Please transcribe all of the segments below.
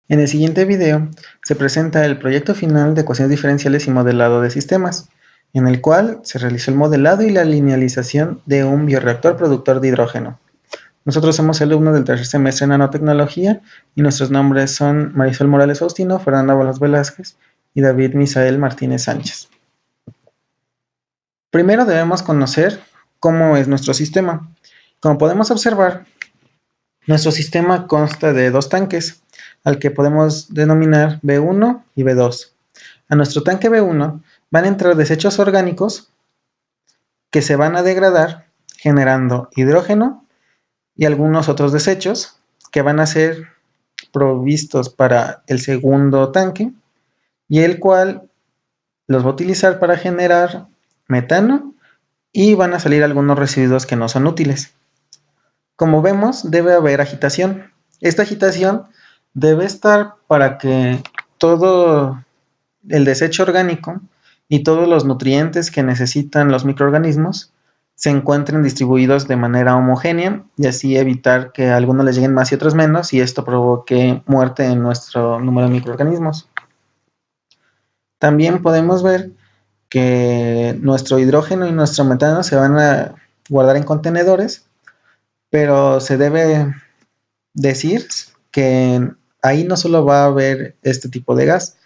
En el siguiente video se presenta el proyecto final de ecuaciones diferenciales y modelado de sistemas, en el cual se realizó el modelado y la linealización de un bioreactor productor de hidrógeno. Nosotros somos alumnos del tercer semestre en nanotecnología y nuestros nombres son Marisol Morales Faustino, Fernanda Bolas Velázquez y David Misael Martínez Sánchez. Primero debemos conocer cómo es nuestro sistema. Como podemos observar, nuestro sistema consta de dos tanques, al que podemos denominar B1 y B2. A nuestro tanque B1 van a entrar desechos orgánicos que se van a degradar generando hidrógeno y algunos otros desechos que van a ser provistos para el segundo tanque y el cual los va a utilizar para generar metano y van a salir algunos residuos que no son útiles. Como vemos, debe haber agitación. Esta agitación debe estar para que todo el desecho orgánico y todos los nutrientes que necesitan los microorganismos se encuentren distribuidos de manera homogénea y así evitar que a algunos les lleguen más y otros menos y esto provoque muerte en nuestro número de microorganismos. También podemos ver que nuestro hidrógeno y nuestro metano se van a guardar en contenedores, pero se debe decir que ahí no solo va a haber este tipo de gas,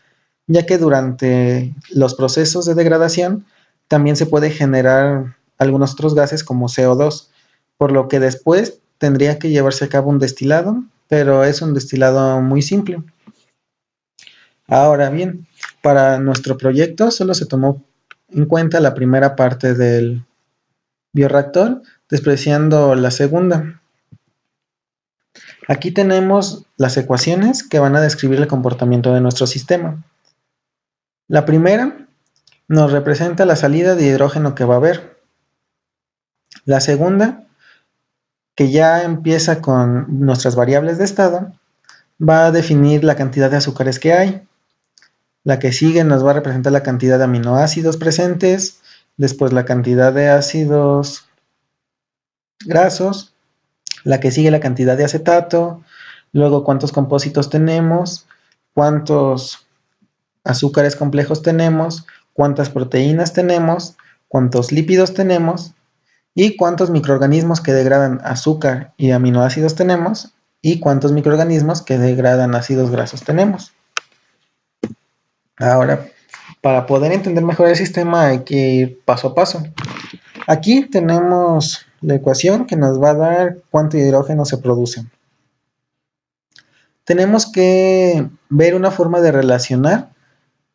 ya que durante los procesos de degradación también se puede generar algunos otros gases como CO2, por lo que después tendría que llevarse a cabo un destilado, pero es un destilado muy simple. Ahora bien, para nuestro proyecto solo se tomó en cuenta la primera parte del bioreactor, despreciando la segunda. Aquí tenemos las ecuaciones que van a describir el comportamiento de nuestro sistema. La primera nos representa la salida de hidrógeno que va a haber. La segunda, que ya empieza con nuestras variables de estado, va a definir la cantidad de azúcares que hay. La que sigue nos va a representar la cantidad de aminoácidos presentes, después la cantidad de ácidos grasos, la que sigue la cantidad de acetato, luego cuántos compósitos tenemos, cuántos azúcares complejos tenemos, cuántas proteínas tenemos, cuántos lípidos tenemos y cuántos microorganismos que degradan azúcar y aminoácidos tenemos y cuántos microorganismos que degradan ácidos grasos tenemos. Ahora, para poder entender mejor el sistema hay que ir paso a paso. Aquí tenemos la ecuación que nos va a dar cuánto hidrógeno se produce. Tenemos que ver una forma de relacionar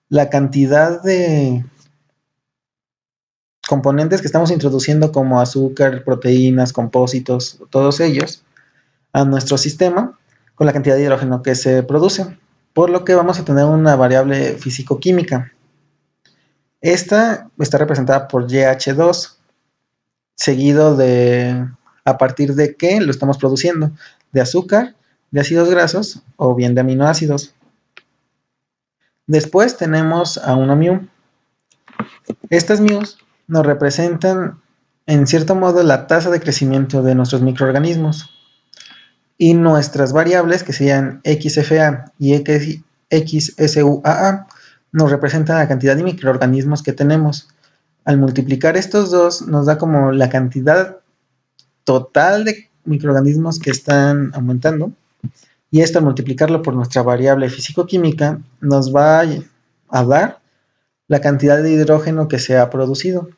la cantidad de componentes que estamos introduciendo como azúcar, proteínas, compósitos, todos ellos, a nuestro sistema con la cantidad de hidrógeno que se produce, por lo que vamos a tener una variable físico-química. Esta está representada por YH2, seguido de a partir de qué lo estamos produciendo, de azúcar, de ácidos grasos o bien de aminoácidos. Después tenemos a una mu. Estas mu's nos representan en cierto modo la tasa de crecimiento de nuestros microorganismos y nuestras variables que serían XFA y XSUAA nos representan la cantidad de microorganismos que tenemos. Al multiplicar estos dos nos da como la cantidad total de microorganismos que están aumentando y esto al multiplicarlo por nuestra variable físico-química nos va a dar la cantidad de hidrógeno que se ha producido.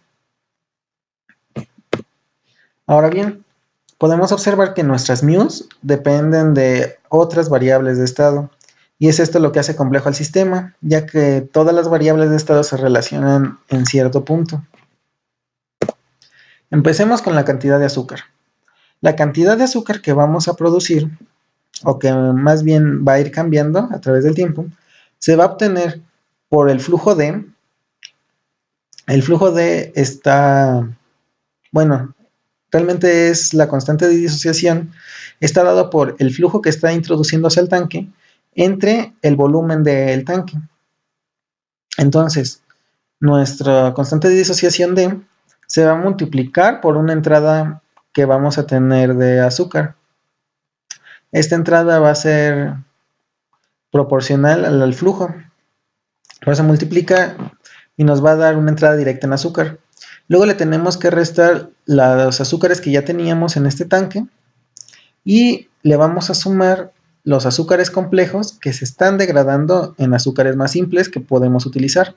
Ahora bien, podemos observar que nuestras mu's dependen de otras variables de estado y es esto lo que hace complejo al sistema, ya que todas las variables de estado se relacionan en cierto punto. Empecemos con la cantidad de azúcar. La cantidad de azúcar que vamos a producir, o que más bien va a ir cambiando a través del tiempo, se va a obtener por el flujo D. El flujo D está, bueno, realmente es la constante de disociación, está dado por el flujo que está introduciéndose al tanque entre el volumen del tanque. Entonces, nuestra constante de disociación D se va a multiplicar por una entrada que vamos a tener de azúcar. Esta entrada va a ser proporcional al flujo. Ahora se multiplica y nos va a dar una entrada directa en azúcar. Luego le tenemos que restar los azúcares que ya teníamos en este tanque y le vamos a sumar los azúcares complejos que se están degradando en azúcares más simples que podemos utilizar.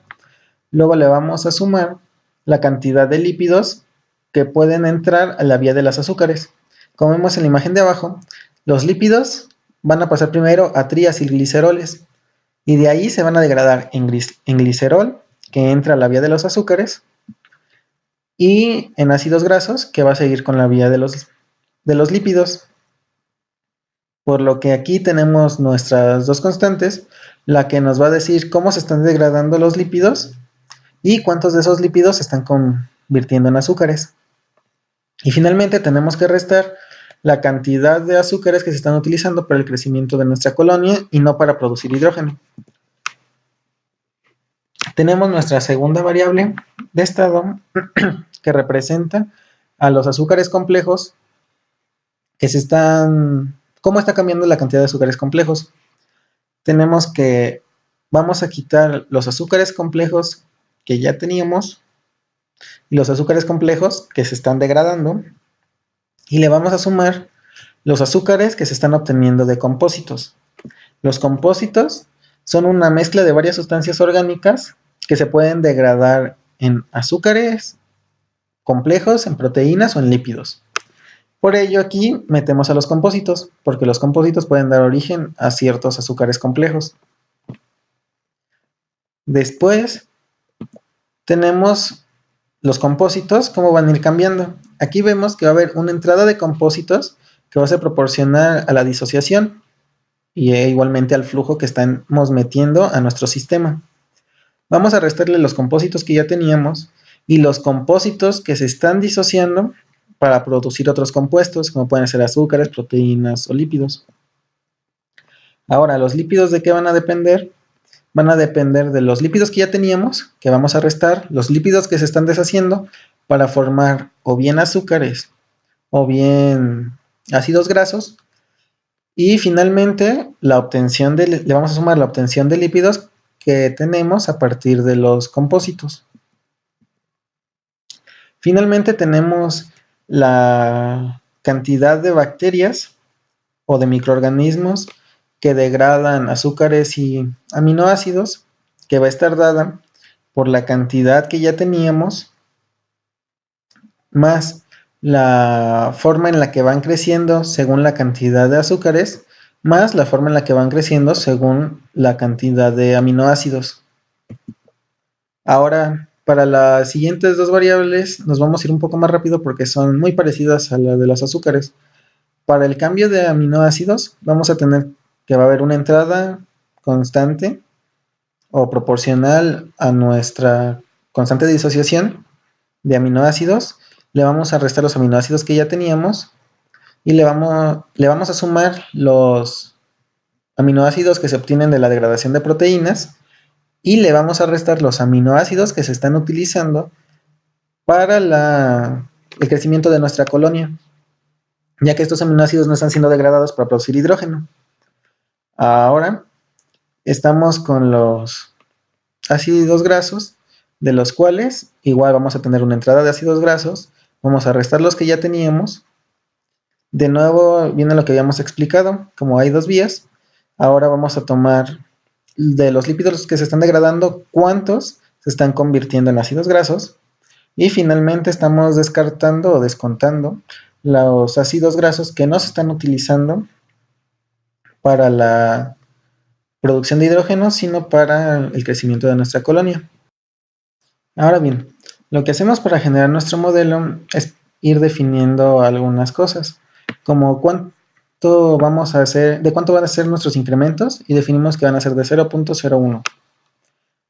Luego le vamos a sumar la cantidad de lípidos que pueden entrar a la vía de los azúcares. Como vemos en la imagen de abajo, los lípidos van a pasar primero a triacilgliceroles y de ahí se van a degradar en glicerol, que entra a la vía de los azúcares, y en ácidos grasos, que va a seguir con la vía de los lípidos. Por lo que aquí tenemos nuestras dos constantes, la que nos va a decir cómo se están degradando los lípidos y cuántos de esos lípidos se están convirtiendo en azúcares. Y finalmente tenemos que restar la cantidad de azúcares que se están utilizando para el crecimiento de nuestra colonia y no para producir hidrógeno. Tenemos nuestra segunda variable de estado que representa a los azúcares complejos que se están... ¿Cómo está cambiando la cantidad de azúcares complejos? Tenemos que vamos a quitar los azúcares complejos que ya teníamos y los azúcares complejos que se están degradando y le vamos a sumar los azúcares que se están obteniendo de compósitos. Los compósitos son una mezcla de varias sustancias orgánicas que se pueden degradar en azúcares complejos, en proteínas o en lípidos. Por ello aquí metemos a los compósitos, porque los compósitos pueden dar origen a ciertos azúcares complejos. Después tenemos los compósitos, cómo van a ir cambiando. Aquí vemos que va a haber una entrada de compósitos que va a ser proporcional a la disociación y igualmente al flujo que estamos metiendo a nuestro sistema. Vamos a restarle los compósitos que ya teníamos y los compósitos que se están disociando para producir otros compuestos, como pueden ser azúcares, proteínas o lípidos. Ahora, ¿los lípidos de qué van a depender? Van a depender de los lípidos que ya teníamos, que vamos a restar, los lípidos que se están deshaciendo para formar o bien azúcares o bien ácidos grasos. Y finalmente, le vamos a sumar la obtención de lípidos que tenemos a partir de los compósitos. Finalmente tenemos la cantidad de bacterias o de microorganismos que degradan azúcares y aminoácidos, que va a estar dada por la cantidad que ya teníamos, más la forma en la que van creciendo según la cantidad de azúcares, más la forma en la que van creciendo según la cantidad de aminoácidos. Ahora, para las siguientes dos variables nos vamos a ir un poco más rápido porque son muy parecidas a la de los azúcares. Para el cambio de aminoácidos vamos a tener que va a haber una entrada constante o proporcional a nuestra constante de disociación de aminoácidos. Le vamos a restar los aminoácidos que ya teníamos y le vamos a sumar los aminoácidos que se obtienen de la degradación de proteínas y le vamos a restar los aminoácidos que se están utilizando para el crecimiento de nuestra colonia, ya que estos aminoácidos no están siendo degradados para producir hidrógeno. Ahora estamos con los ácidos grasos, de los cuales igual vamos a tener una entrada de ácidos grasos, vamos a restar los que ya teníamos. De nuevo viene lo que habíamos explicado, como hay dos vías, ahora vamos a tomar de los lípidos que se están degradando, cuántos se están convirtiendo en ácidos grasos, y finalmente estamos descartando o descontando los ácidos grasos que no se están utilizando para la producción de hidrógeno, sino para el crecimiento de nuestra colonia. Ahora bien, lo que hacemos para generar nuestro modelo es ir definiendo algunas cosas, como cuánto vamos a hacer, de cuánto van a ser nuestros incrementos, y definimos que van a ser de 0.01.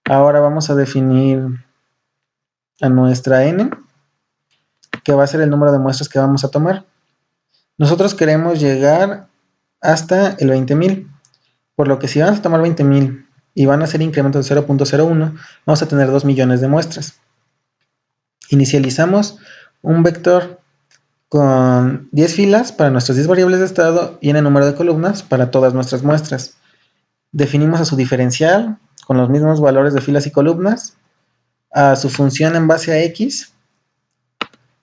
Ahora vamos a definir a nuestra n, que va a ser el número de muestras que vamos a tomar. Nosotros queremos llegar hasta el 20,000, por lo que si vamos a tomar 20,000 y van a ser incrementos de 0.01, vamos a tener 2 millones de muestras. Inicializamos un vector con 10 filas para nuestras 10 variables de estado y en el número de columnas para todas nuestras muestras. Definimos a su diferencial con los mismos valores de filas y columnas, a su función en base a x,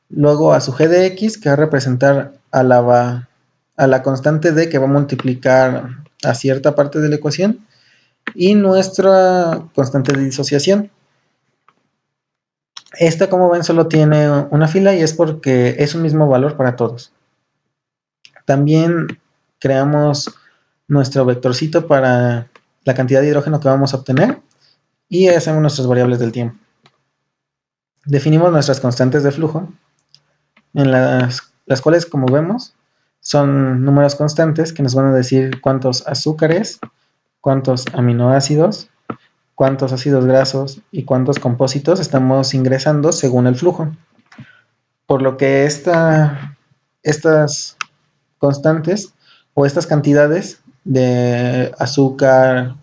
luego a su g de x, que va a representar a la constante d que va a multiplicar a cierta parte de la ecuación, y nuestra constante de disociación. Esta, como ven, solo tiene una fila y es porque es un mismo valor para todos. También creamos nuestro vectorcito para la cantidad de hidrógeno que vamos a obtener y hacemos nuestras variables del tiempo. Definimos nuestras constantes de flujo, en las cuales, como vemos, son números constantes que nos van a decir cuántos azúcares, cuántos aminoácidos, cuántos ácidos grasos y cuántos compósitos estamos ingresando según el flujo. Por lo que estas constantes o estas cantidades de azúcar,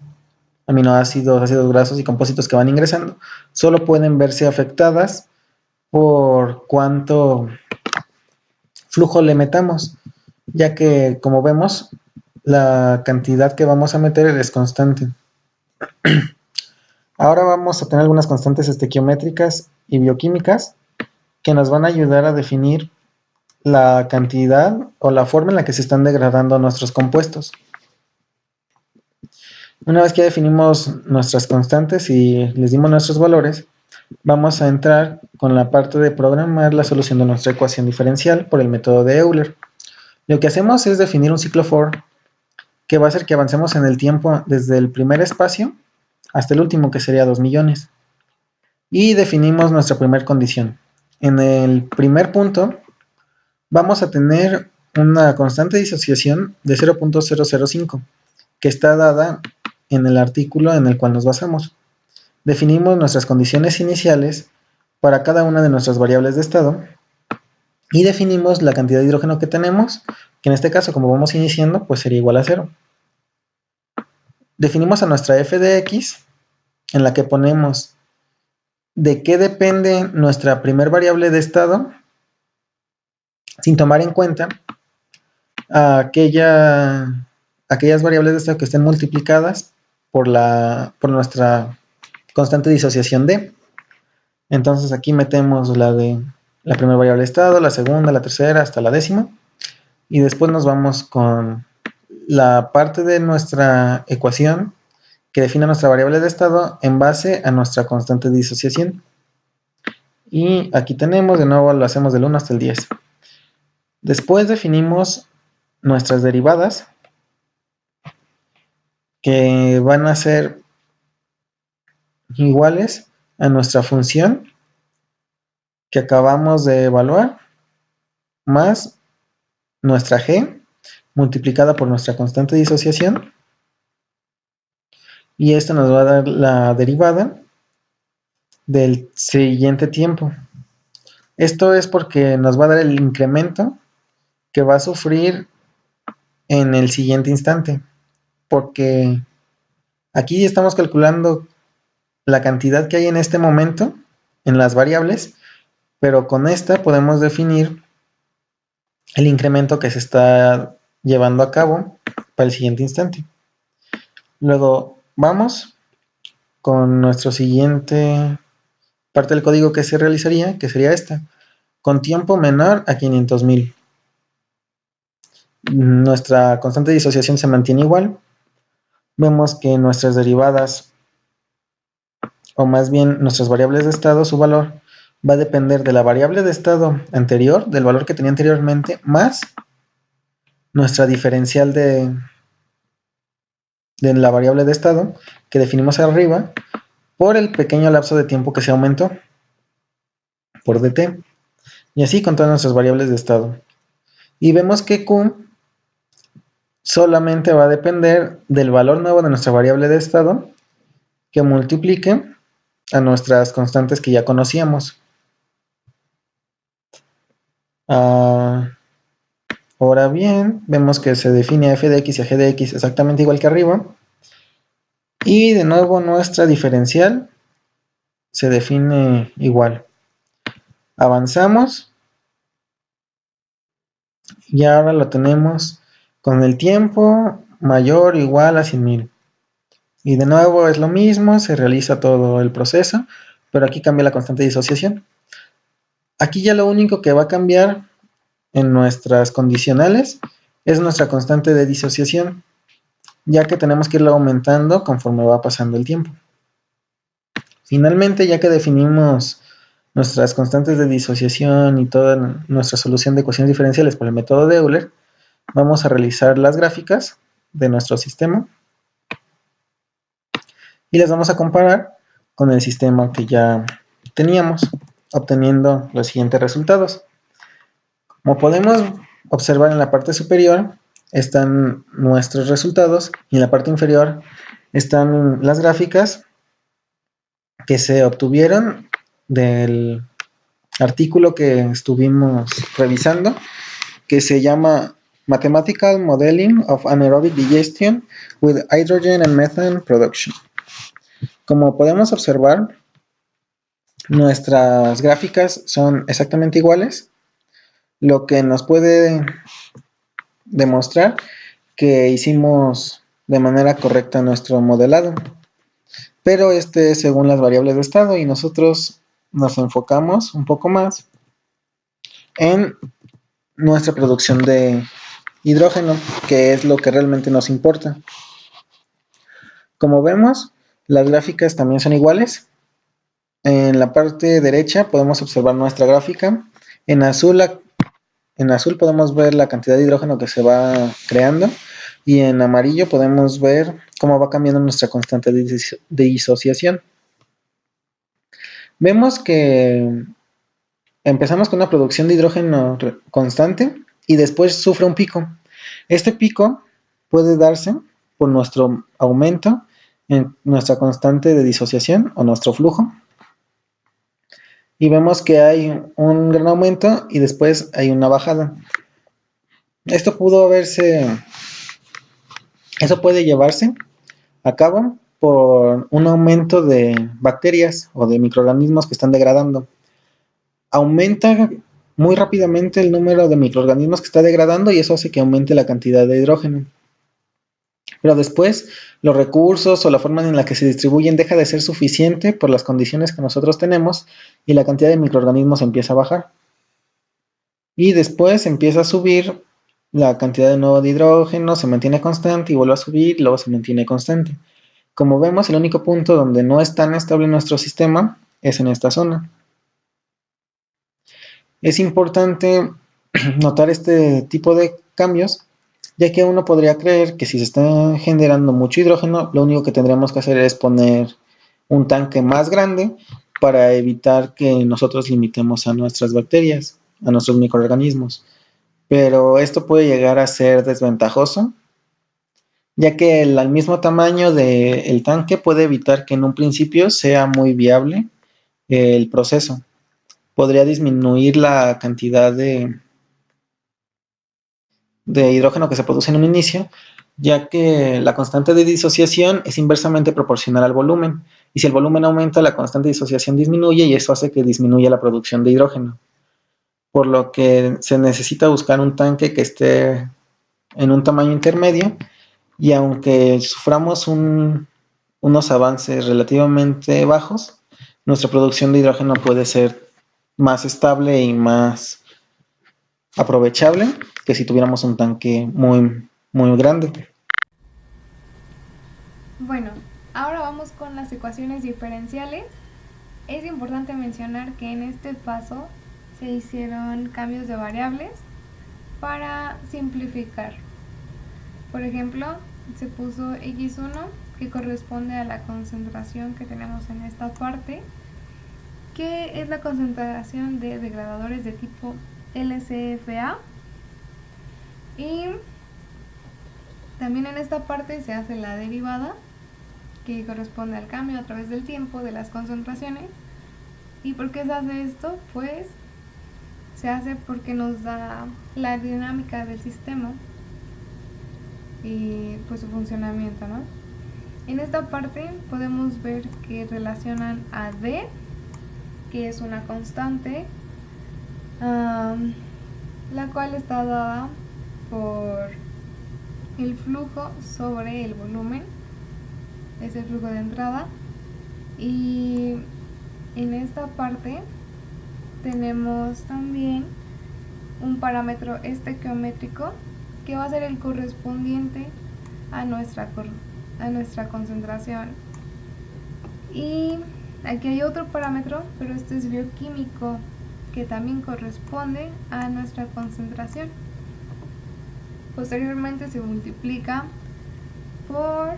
aminoácidos, ácidos grasos y compósitos que van ingresando solo pueden verse afectadas por cuánto flujo le metamos, ya que, como vemos, la cantidad que vamos a meter es constante. Ahora vamos a tener algunas constantes estequiométricas y bioquímicas que nos van a ayudar a definir la cantidad o la forma en la que se están degradando nuestros compuestos. Una vez que definimos nuestras constantes y les dimos nuestros valores, vamos a entrar con la parte de programar la solución de nuestra ecuación diferencial por el método de Euler. Lo que hacemos es definir un ciclo for que va a hacer que avancemos en el tiempo desde el primer espacio hasta el último, que sería 2 millones. Y definimos nuestra primera condición. En el primer punto vamos a tener una constante de disociación de 0.005, que está dada en el artículo en el cual nos basamos. Definimos nuestras condiciones iniciales para cada una de nuestras variables de estado y definimos la cantidad de hidrógeno que tenemos, que en este caso, como vamos iniciando, pues sería igual a 0. Definimos a nuestra f de x, en la que ponemos de qué depende nuestra primer variable de estado, sin tomar en cuenta aquellas variables de estado que estén multiplicadas por nuestra constante de disociación d. Entonces aquí metemos la primera variable de estado, la segunda, la tercera, hasta la décima. Y después nos vamos con la parte de nuestra ecuación que define nuestra variable de estado en base a nuestra constante de disociación. Y aquí tenemos, de nuevo lo hacemos del 1 hasta el 10. Después definimos nuestras derivadas, que van a ser iguales a nuestra función que acabamos de evaluar, más nuestra g multiplicada por nuestra constante de disociación, y esto nos va a dar la derivada del siguiente tiempo. Esto es porque nos va a dar el incremento que va a sufrir en el siguiente instante, porque aquí estamos calculando la cantidad que hay en este momento en las variables, pero con esta podemos definir el incremento que se está llevando a cabo para el siguiente instante. Luego vamos con nuestro siguiente parte del código que se realizaría, que sería esta, con tiempo menor a 500,000. Nuestra constante de disociación se mantiene igual. Vemos que nuestras derivadas, o más bien nuestras variables de estado, su valor va a depender de la variable de estado anterior, del valor que tenía anteriormente, más nuestra diferencial de la variable de estado que definimos arriba, por el pequeño lapso de tiempo que se aumentó por dt, y así con todas nuestras variables de estado. Y vemos que Q solamente va a depender del valor nuevo de nuestra variable de estado que multiplique a nuestras constantes que ya conocíamos. Ahora bien, vemos que se define a f de x y a g de x exactamente igual que arriba. Y de nuevo nuestra diferencial se define igual. Avanzamos. Y ahora lo tenemos con el tiempo mayor o igual a 100,000. Y de nuevo es lo mismo, se realiza todo el proceso, pero aquí cambia la constante de disociación. Aquí ya lo único que va a cambiar en nuestras condicionales es nuestra constante de disociación, ya que tenemos que irlo aumentando conforme va pasando el tiempo. Finalmente, ya que definimos nuestras constantes de disociación y toda nuestra solución de ecuaciones diferenciales por el método de Euler, vamos a realizar las gráficas de nuestro sistema y las vamos a comparar con el sistema que ya teníamos, obteniendo los siguientes resultados. Como podemos observar en la parte superior están nuestros resultados y en la parte inferior están las gráficas que se obtuvieron del artículo que estuvimos revisando, que se llama Mathematical Modeling of Anaerobic Digestion with Hydrogen and Methane Production. Como podemos observar, nuestras gráficas son exactamente iguales, lo que nos puede demostrar que hicimos de manera correcta nuestro modelado. Pero este es según las variables de estado y nosotros nos enfocamos un poco más en nuestra producción de hidrógeno, que es lo que realmente nos importa. Como vemos, las gráficas también son iguales. En la parte derecha podemos observar nuestra gráfica. En azul podemos ver la cantidad de hidrógeno que se va creando y en amarillo podemos ver cómo va cambiando nuestra constante de disociación. Vemos que empezamos con una producción de hidrógeno constante y después sufre un pico. Este pico puede darse por nuestro aumento en nuestra constante de disociación o nuestro flujo. Y vemos que hay un gran aumento y después hay una bajada. Eso puede llevarse a cabo por un aumento de bacterias o de microorganismos que están degradando. Aumenta muy rápidamente el número de microorganismos que está degradando y eso hace que aumente la cantidad de hidrógeno. Pero después los recursos o la forma en la que se distribuyen deja de ser suficiente por las condiciones que nosotros tenemos y la cantidad de microorganismos empieza a bajar. Y después empieza a subir la cantidad de nuevo de hidrógeno, se mantiene constante y vuelve a subir y luego se mantiene constante. Como vemos, el único punto donde no es tan estable nuestro sistema es en esta zona. Es importante notar este tipo de cambios, ya que uno podría creer que si se está generando mucho hidrógeno, lo único que tendríamos que hacer es poner un tanque más grande para evitar que nosotros limitemos a nuestras bacterias, a nuestros microorganismos. Pero esto puede llegar a ser desventajoso, ya que al mismo tamaño del tanque puede evitar que en un principio sea muy viable el proceso. Podría disminuir la cantidad de hidrógeno que se produce en un inicio, ya que la constante de disociación es inversamente proporcional al volumen. Y si el volumen aumenta, la constante de disociación disminuye y eso hace que disminuya la producción de hidrógeno. Por lo que se necesita buscar un tanque que esté en un tamaño intermedio y aunque suframos unos avances relativamente bajos, nuestra producción de hidrógeno puede ser más estable y más aprovechable que si tuviéramos un tanque muy, muy grande. Bueno, ahora vamos con las ecuaciones diferenciales. Es importante mencionar que en este paso se hicieron cambios de variables para simplificar. Por ejemplo, se puso x1 que corresponde a la concentración que tenemos en esta parte, que es la concentración de degradadores de tipo LCFA. Y también en esta parte se hace la derivada, que corresponde al cambio a través del tiempo de las concentraciones. ¿Y por qué se hace esto? Pues se hace porque nos da la dinámica del sistema y pues su funcionamiento, ¿no? En esta parte podemos ver que relacionan a D, que es una constante, la cual está dada por el flujo sobre el volumen. es el flujo de entrada. Y en esta parte tenemos también un parámetro estequiométrico que va a ser el correspondiente a nuestra concentración. Y aquí hay otro parámetro, pero este es bioquímico, que también corresponde a nuestra concentración. Posteriormente se multiplica por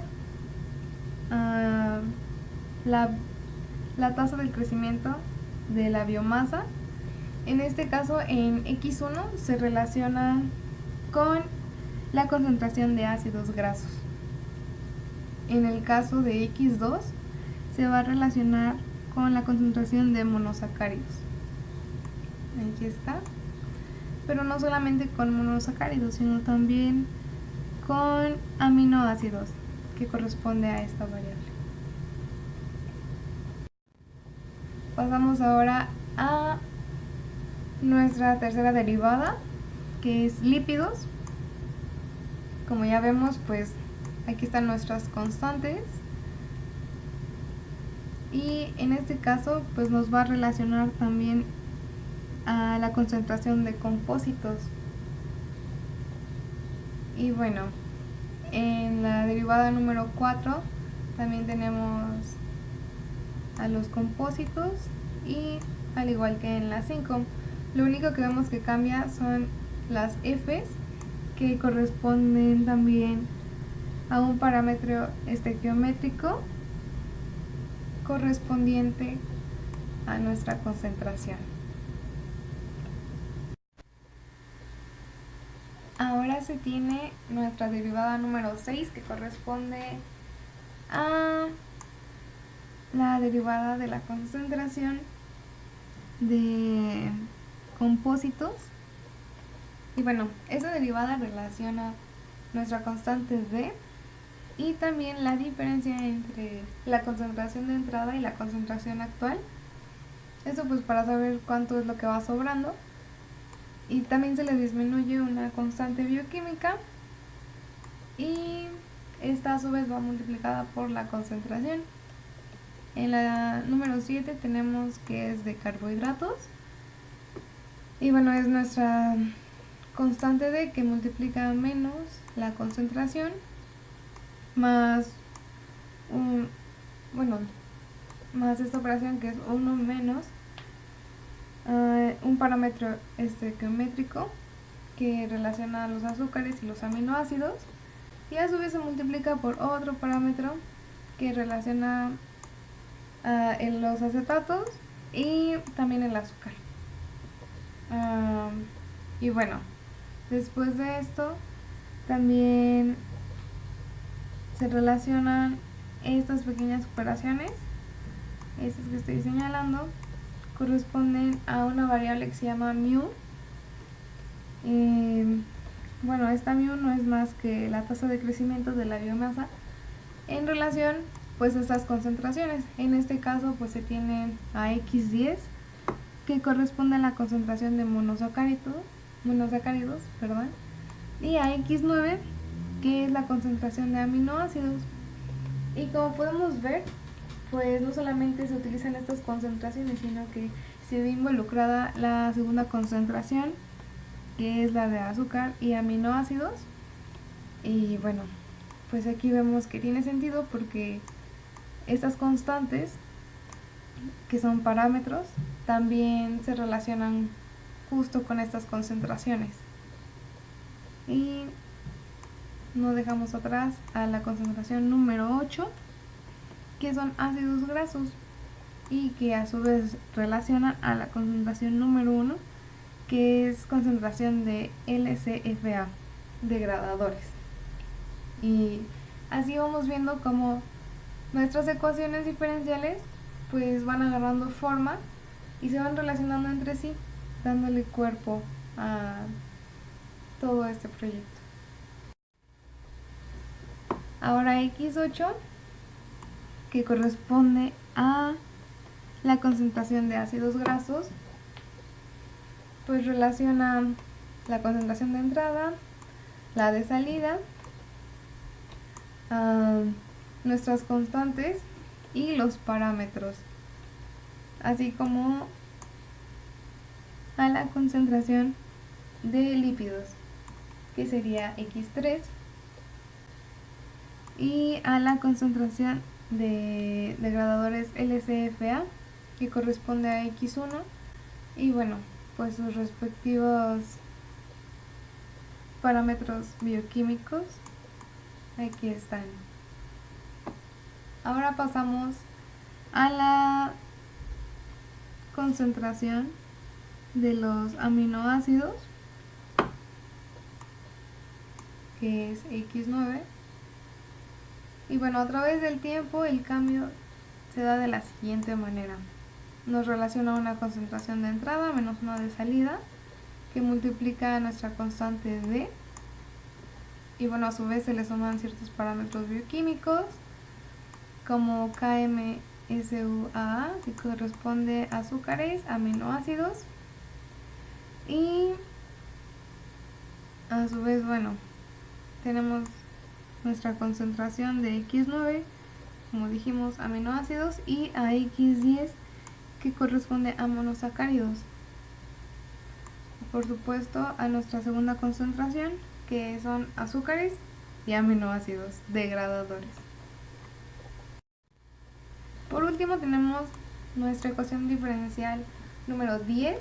la tasa del crecimiento de la biomasa. En este caso, en X1 se relaciona con la concentración de ácidos grasos. En el caso de X2 se va a relacionar con la concentración de monosacáridos. Aquí está. Pero no solamente con monosacáridos, sino también con aminoácidos, que corresponde a esta variable. Pasamos ahora a nuestra tercera derivada, que es lípidos. Como ya vemos, pues aquí están nuestras constantes. Y en este caso, pues nos va a relacionar también a la concentración de compósitos. Y bueno, en la derivada número 4 también tenemos a los compósitos, y al igual que en la 5, lo único que vemos que cambia son las Fs, que corresponden también a un parámetro estequiométrico correspondiente a nuestra concentración. Ahora se tiene nuestra derivada número 6, que corresponde a la derivada de la concentración de compósitos. Y bueno, esa derivada relaciona nuestra constante D y también la diferencia entre la concentración de entrada y la concentración actual. Eso pues para saber cuánto es lo que va sobrando. Y también se le disminuye una constante bioquímica, y esta a su vez va multiplicada por la concentración. En la número 7 tenemos que es de carbohidratos. Y bueno, es nuestra constante D, que multiplica menos la concentración más más esta operación, que es 1 menos un parámetro estequiométrico que relaciona los azúcares y los aminoácidos, y a su vez se multiplica por otro parámetro que relaciona los acetatos y también el azúcar. Y bueno, después de esto también se relacionan estas pequeñas operaciones. Estas que estoy señalando corresponden a una variable que se llama mu. Bueno, esta mu no es más que la tasa de crecimiento de la biomasa en relación pues a estas concentraciones. En este caso pues se tiene a X10, que corresponde a la concentración de monosacáridos, y a X9, que es la concentración de aminoácidos. Y como podemos ver, pues no solamente se utilizan estas concentraciones, sino que se ve involucrada la segunda concentración, que es la de azúcar y aminoácidos. Y bueno, pues aquí vemos que tiene sentido porque estas constantes, que son parámetros, también se relacionan justo con estas concentraciones. Y no dejamos atrás a la concentración número 8, que son ácidos grasos, y que a su vez relacionan a la concentración número 1, que es concentración de LCFA, degradadores. Y así vamos viendo cómo nuestras ecuaciones diferenciales pues van agarrando forma y se van relacionando entre sí, dándole cuerpo a todo este proyecto. Ahora X8, que corresponde a la concentración de ácidos grasos, pues relaciona la concentración de entrada, la de salida, nuestras constantes y los parámetros, así como a la concentración de lípidos, que sería X3, y a la concentración de degradadores LCFA, que corresponde a X1, y bueno, pues sus respectivos parámetros bioquímicos aquí están. Ahora pasamos a la concentración de los aminoácidos, que es X9. Y bueno, a través del tiempo el cambio se da de la siguiente manera. Nos relaciona una concentración de entrada menos una de salida, que multiplica nuestra constante D. Y bueno, a su vez se le suman ciertos parámetros bioquímicos, como KMSUAA, que corresponde a azúcares, aminoácidos. Y a su vez, bueno, tenemos nuestra concentración de X9, como dijimos, aminoácidos, y a X10, que corresponde a monosacáridos. Por supuesto, a nuestra segunda concentración, que son azúcares y aminoácidos degradadores. Por último tenemos nuestra ecuación diferencial número 10,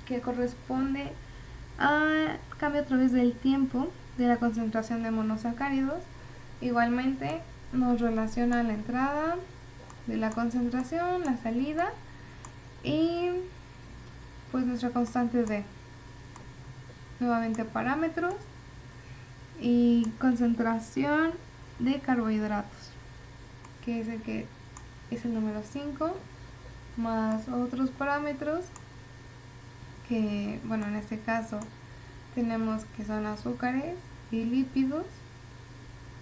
que corresponde al cambio a través del tiempo de la concentración de monosacáridos. Igualmente nos relaciona la entrada de la concentración, la salida y pues nuestra constante D. Nuevamente parámetros y concentración de carbohidratos, que es el que es el número 5, más otros parámetros que, bueno, en este caso tenemos que son azúcares y lípidos,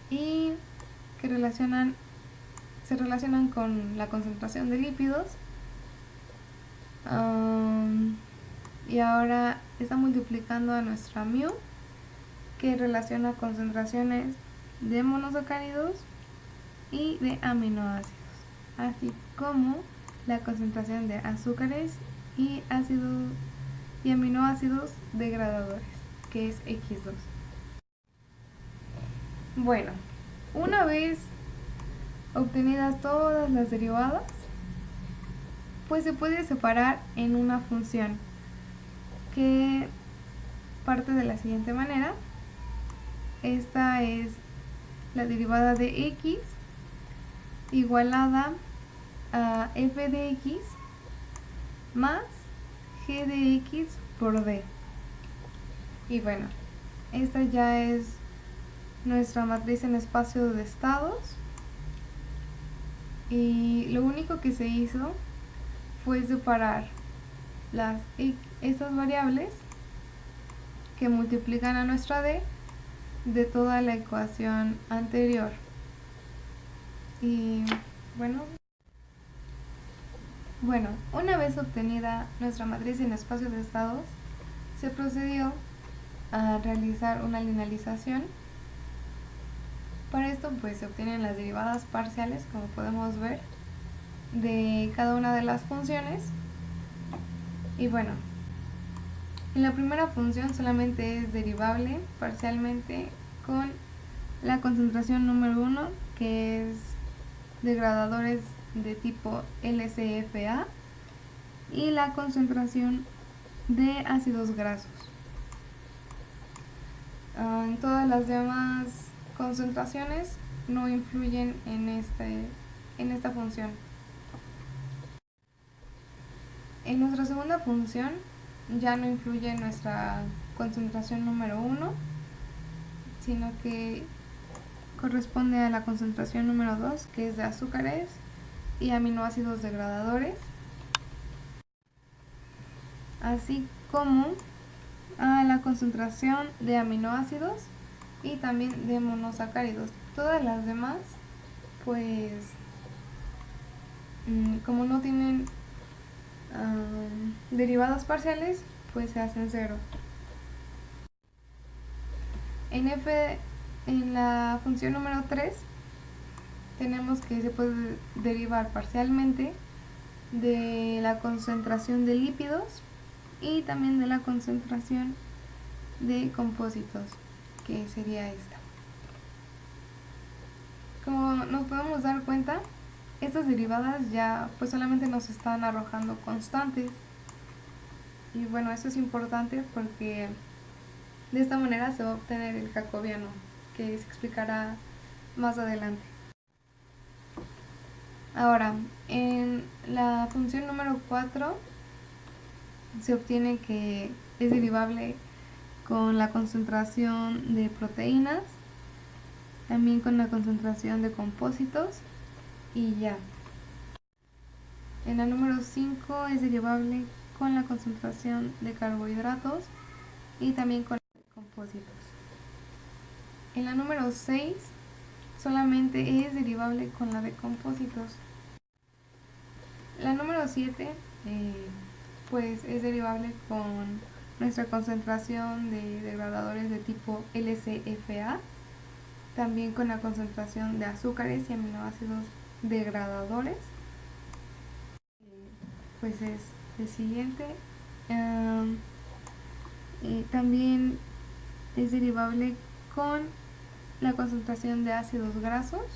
y que se relacionan con la concentración de lípidos. Y ahora está multiplicando a nuestra mu, que relaciona concentraciones de monosacáridos y de aminoácidos, así como la concentración de azúcares y ácidos y aminoácidos degradadores, que es X2. Bueno, una vez obtenidas todas las derivadas, pues se puede separar en una función que parte de la siguiente manera. Esta es la derivada de x igualada a f de x más g de x por d. Y bueno, esta ya es nuestra matriz en espacio de estados, y lo único que se hizo fue separar estas variables que multiplican a nuestra d de toda la ecuación anterior. Y bueno, una vez obtenida nuestra matriz en espacio de estados, se procedió a realizar una linealización. Para esto pues se obtienen las derivadas parciales, como podemos ver, de cada una de las funciones. Y bueno, en la primera función solamente es derivable parcialmente con la concentración número 1, que es degradadores de tipo LCFA, y la concentración de ácidos grasos. En todas las demás concentraciones no influyen en esta función. En nuestra segunda función ya no influye nuestra concentración número 1, sino que corresponde a la concentración número 2, que es de azúcares y aminoácidos degradadores, así como a la concentración de aminoácidos y también de monosacáridos. Todas las demás, pues, como no tienen derivadas parciales, pues se hacen cero. En la función número 3 tenemos que se puede derivar parcialmente de la concentración de lípidos y también de la concentración de compósitos, que sería esta. Como nos podemos dar cuenta, estas derivadas ya pues solamente nos están arrojando constantes, y bueno, eso es importante porque de esta manera se va a obtener el jacobiano, que se explicará más adelante. Ahora, en la función número 4 se obtiene que es derivable con la concentración de proteínas, también con la concentración de compósitos y ya. En la número 5 es derivable con la concentración de carbohidratos y también con la de compósitos. En la número 6 solamente es derivable con la de compósitos. La número 7 pues es derivable con nuestra concentración de degradadores de tipo LCFA, también con la concentración de azúcares y aminoácidos degradadores. Pues es el siguiente. También es derivable con la concentración de ácidos grasos,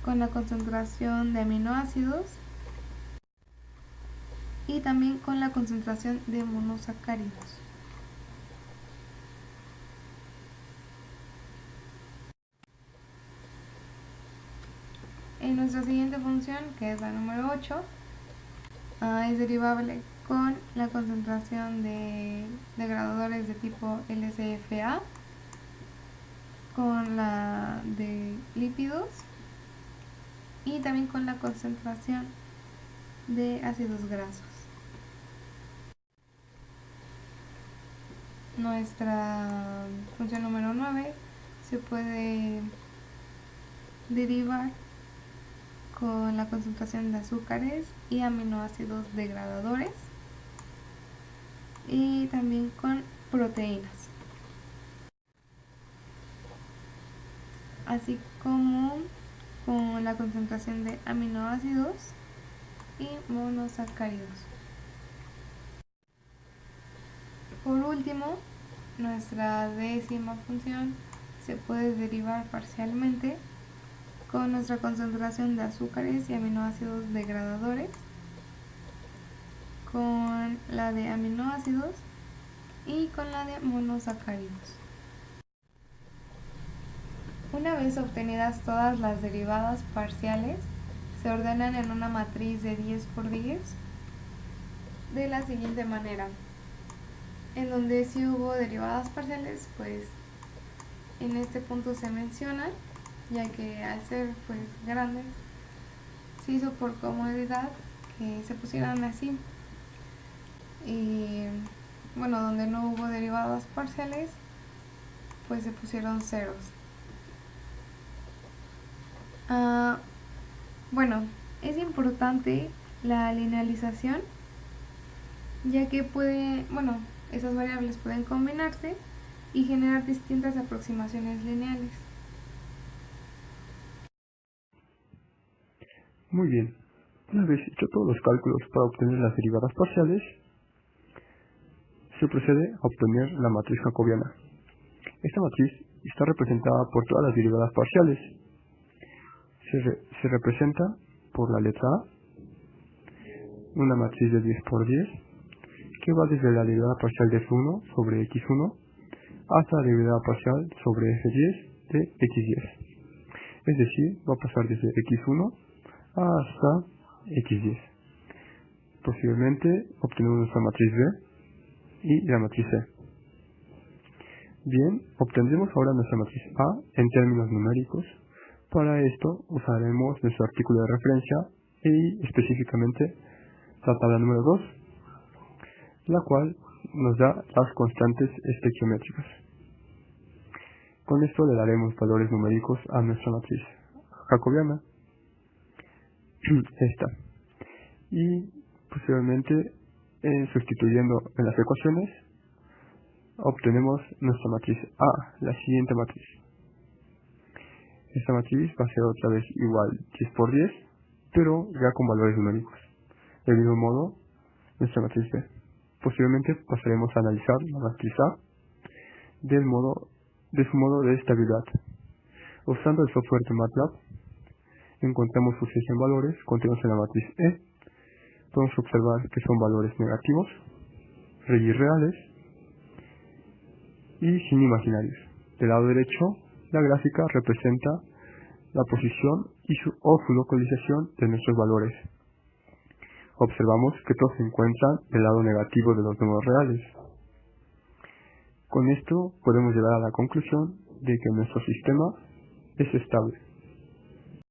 con la concentración de aminoácidos y también con la concentración de monosacáridos. En nuestra siguiente función, que es la número 8, es derivable con la concentración de degradadores de tipo LCFA, con la de lípidos y también con la concentración de ácidos grasos. Nuestra función número 9 se puede derivar con la concentración de azúcares y aminoácidos degradadores y también con proteínas, así como con la concentración de aminoácidos y monosacáridos. Por último, nuestra 10ª función se puede derivar parcialmente con nuestra concentración de azúcares y aminoácidos degradadores, con la de aminoácidos y con la de monosacáridos. Una vez obtenidas todas las derivadas parciales, se ordenan en una matriz de 10 por 10 de la siguiente manera, en donde si hubo derivadas parciales, pues en este punto se mencionan, ya que al ser pues grandes se hizo por comodidad que se pusieran así. Y bueno, donde no hubo derivadas parciales, pues se pusieron ceros. Bueno, es importante la linealización, ya que esas variables pueden combinarse y generar distintas aproximaciones lineales. Muy bien, una vez hecho todos los cálculos para obtener las derivadas parciales, se procede a obtener la matriz jacobiana. Esta matriz está representada por todas las derivadas parciales. Se representa por la letra A, una matriz de 10 por 10, que va desde la derivada parcial de F1 sobre X1 hasta la derivada parcial sobre F10 de X10. Es decir, va a pasar desde X1 hasta X10. Posiblemente obtenemos nuestra matriz B y la matriz C. Bien, obtendremos ahora nuestra matriz A en términos numéricos. Para esto usaremos nuestro artículo de referencia y específicamente la tabla número 2, la cual nos da las constantes estequiométricas. Con esto le daremos valores numéricos a nuestra matriz jacobiana, esta, y posteriormente sustituyendo en las ecuaciones obtenemos nuestra matriz A, la siguiente matriz. Esta matriz va a ser otra vez igual 10 por 10, pero ya con valores numéricos. Del mismo modo, nuestra matriz B. Posteriormente pasaremos a analizar la matriz A de su modo de estabilidad. Usando el software de MATLAB, encontramos sus 6 valores contenidos en la matriz E. Podemos observar que son valores negativos, irreales y sin imaginarios. Del lado derecho, la gráfica representa la posición o su localización de nuestros valores. Observamos que todos se encuentran del lado negativo de los números reales. Con esto podemos llegar a la conclusión de que nuestro sistema es estable.